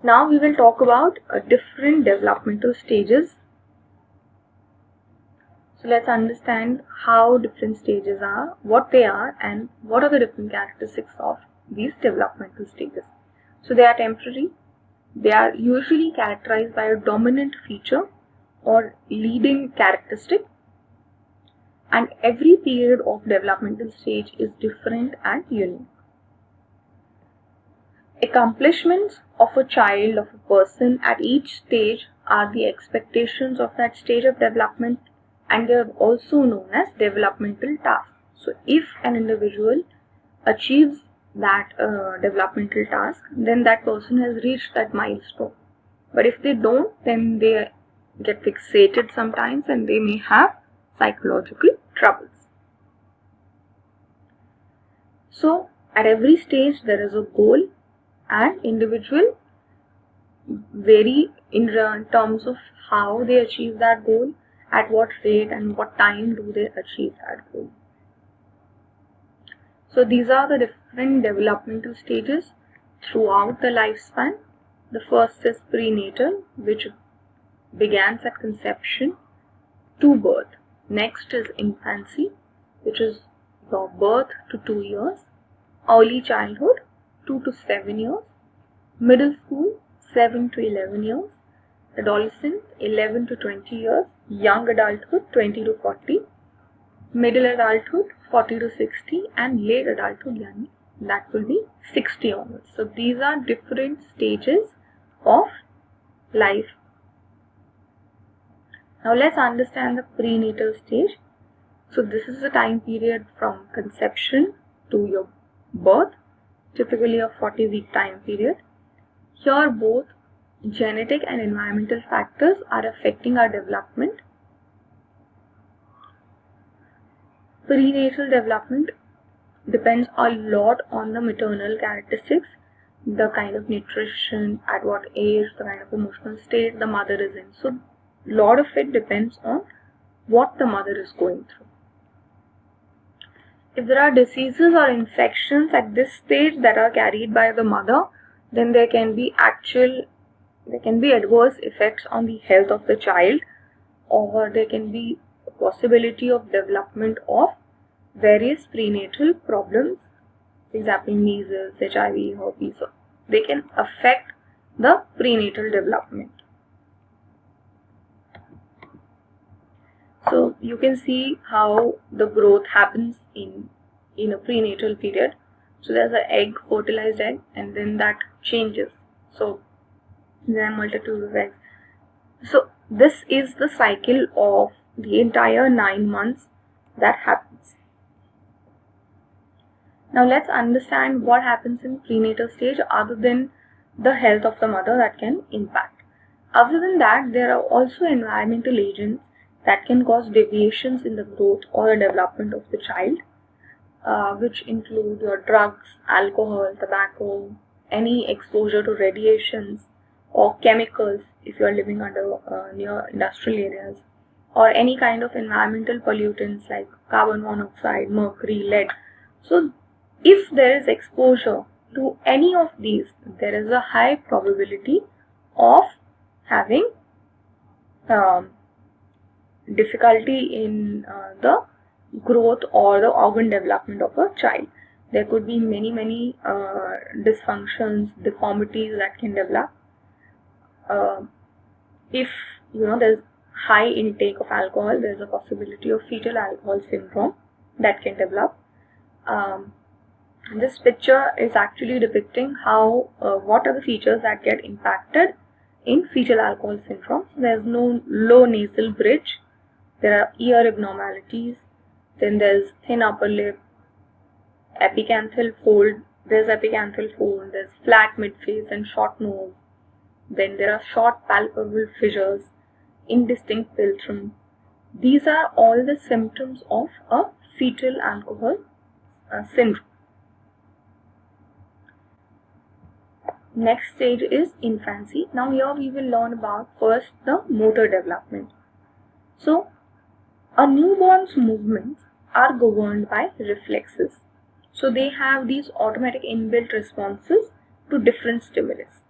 Now we will talk about different developmental stages. So let's understand how different stages are, what they are, and what are the different characteristics of these developmental stages. So they are temporary. They are usually characterized by a dominant feature or leading characteristic, and every period of developmental stage is different and unique. Accomplishments of a child, of a person at each stage are the expectations of that stage of development, and they are also known as developmental tasks. So if an individual achieves that developmental task, then that person has reached that milestone. But if they don't, then they get fixated sometimes and they may have psychological troubles. So at every stage there is a goal, and individual vary in terms of how they achieve that goal, at what rate and what time do they achieve that goal. So these are the different developmental stages throughout the lifespan. The first is prenatal, which begins at conception to birth. Next is infancy, which is from birth to 2 years. Early childhood, 2 to 7 years. Middle school, 7 to 11 years. Adolescent, 11 to 20 years. Young adulthood, 20 to 40. Middle adulthood, 40 to 60. And late adulthood, that will be 60 onwards. So these are different stages of life. Now let's understand the prenatal stage. So this is the time period from conception to your birth, typically a 40-week time period. Here both genetic and environmental factors are affecting our development. Prenatal development depends a lot on the maternal characteristics, the kind of nutrition, at what age, the kind of emotional state the mother is in. So a lot of it depends on what the mother is going through. If there are diseases or infections at this stage that are carried by the mother, then there can be adverse effects on the health of the child, or there can be a possibility of development of various prenatal problems, for example measles, HIV, herpes. So they can affect the prenatal development. So you can see how the growth happens in a prenatal period. So there's an egg, fertilized egg, and then that changes. So there are multitude of eggs. So this is the cycle of the entire 9 months that happens. Now let's understand what happens in prenatal stage other than the health of the mother that can impact. Other than that, there are also environmental agents that can cause deviations in the growth or the development of the child, which include your drugs, alcohol, tobacco, any exposure to radiations or chemicals if you are living near industrial areas, or any kind of environmental pollutants like carbon monoxide, mercury, lead. So if there is exposure to any of these, there is a high probability of having difficulty in the growth or the organ development of a child. There could be many dysfunctions, deformities that can develop. If there's high intake of alcohol, there's a possibility of fetal alcohol syndrome that can develop. This picture is actually depicting how what are the features that get impacted in fetal alcohol syndrome. There's no low nasal bridge. There are ear abnormalities. Then there's thin upper lip, epicanthal fold. There's flat midface and short nose. Then there are short palpable fissures, indistinct philtrum. These are all the symptoms of a fetal alcohol syndrome. Next stage is infancy. Now here we will learn about first the motor development. So a newborn's movements are governed by reflexes. So they have these automatic inbuilt responses to different stimulus.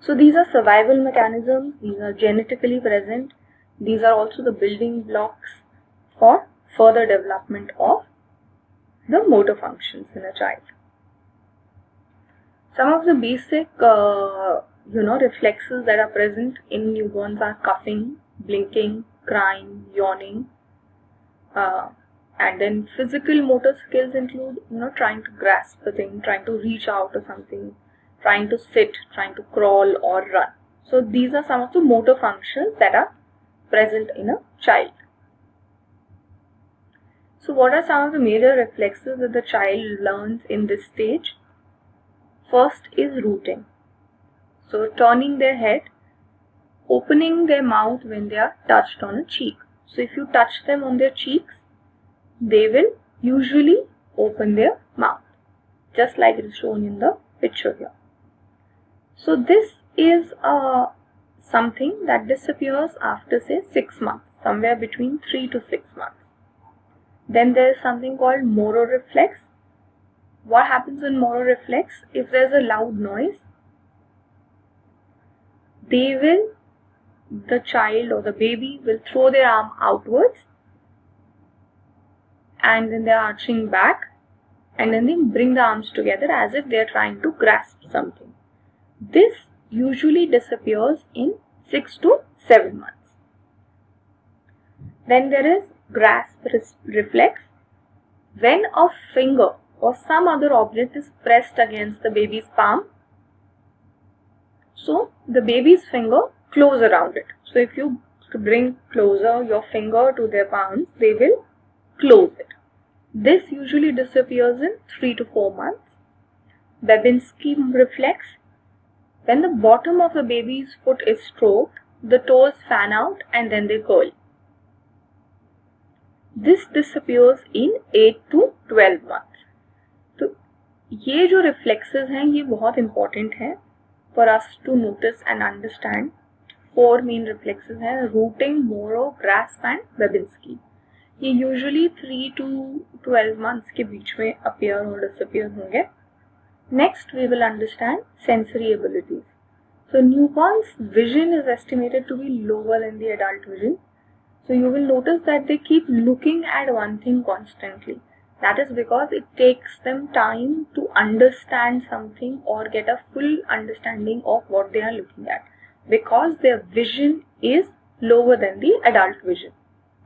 So these are survival mechanisms, these are genetically present, these are also the building blocks for further development of the motor functions in a child. Some of the basic reflexes that are present in newborns are coughing, blinking, crying, yawning, and then physical motor skills include trying to grasp a thing, trying to reach out or something, trying to sit, trying to crawl or run. So these are some of the motor functions that are present in a child. So what are some of the major reflexes that the child learns in this stage? First is rooting. So turning their head, opening their mouth when they are touched on a cheek. So if you touch them on their cheeks, they will usually open their mouth, just like it is shown in the picture here. So this is something that disappears after say 6 months, somewhere between 3 to 6 months. Then there is something called mororeflex. What happens in mororeflex? If there is a loud noise, the child or the baby will throw their arm outwards, and then they are arching back, and then they bring the arms together as if they are trying to grasp something. This usually disappears in 6 to 7 months. Then there is grasp reflex. When a finger or some other object is pressed against the baby's palm, so the baby's finger close around it. So if you bring closer your finger to their palms, they will close it. This usually disappears in 3 to 4 months. Babinski reflex. When the bottom of the baby's foot is stroked, the toes fan out and then they curl. This disappears in 8 to 12 months. तो ये जो reflexes हैं ये बहुत important हैं for us to notice and understand. 4 main reflexes हैं: rooting, moro, grasp and Babinski. ये usually 3 to 12 months के बीच में appear और disappear होंगे. Next we will understand sensory abilities. So newborns' vision is estimated to be lower than the adult vision. So you will notice that they keep looking at one thing constantly. That is because it takes them time to understand something or get a full understanding of what they are looking at, because their vision is lower than the adult vision.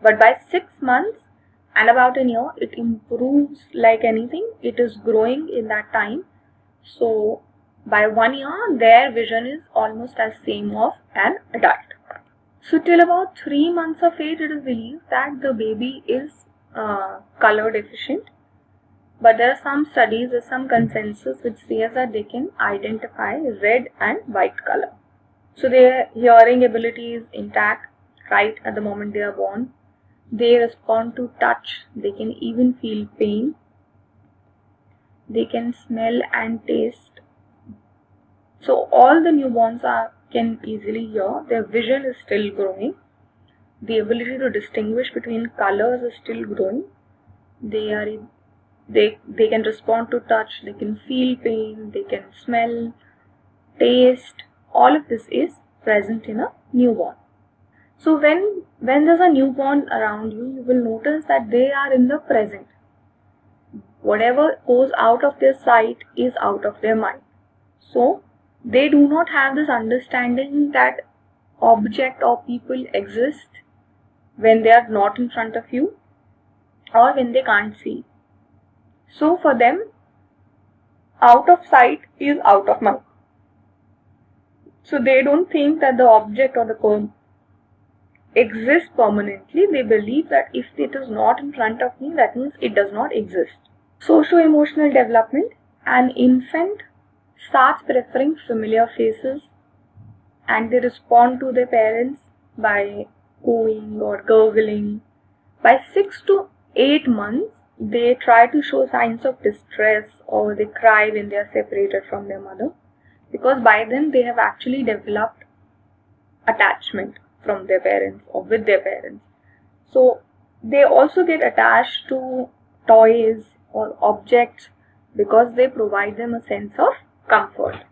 But by 6 months and about a year, it improves like anything. It is growing in that time. So by 1 year, their vision is almost as same of an adult. So till about 3 months of age, it is believed that the baby is color deficient. But there are some studies, there's some consensus which says that they can identify red and white color. So their hearing ability is intact right at the moment they are born. They respond to touch. They can even feel pain. They can smell and taste. So all the newborns can easily hear. Their vision is still growing. The ability to distinguish between colors is still growing. They can respond to touch. They can feel pain. They can smell, taste. All of this is present in a newborn. So when there's a newborn around you, you will notice that they are in the present. Whatever goes out of their sight is out of their mind. So they do not have this understanding that object or people exist when they are not in front of you or when they can't see. So for them, out of sight is out of mind. So they don't think that the object or the cone exists permanently. They believe that if it is not in front of me, that means it does not exist. Socio-emotional development. An infant starts preferring familiar faces and they respond to their parents by cooing or gurgling. By 6 to 8 months, they try to show signs of distress or they cry when they are separated from their mother, because by then they have actually developed attachment from their parents or with their parents. So they also get attached to toys or objects because they provide them a sense of comfort.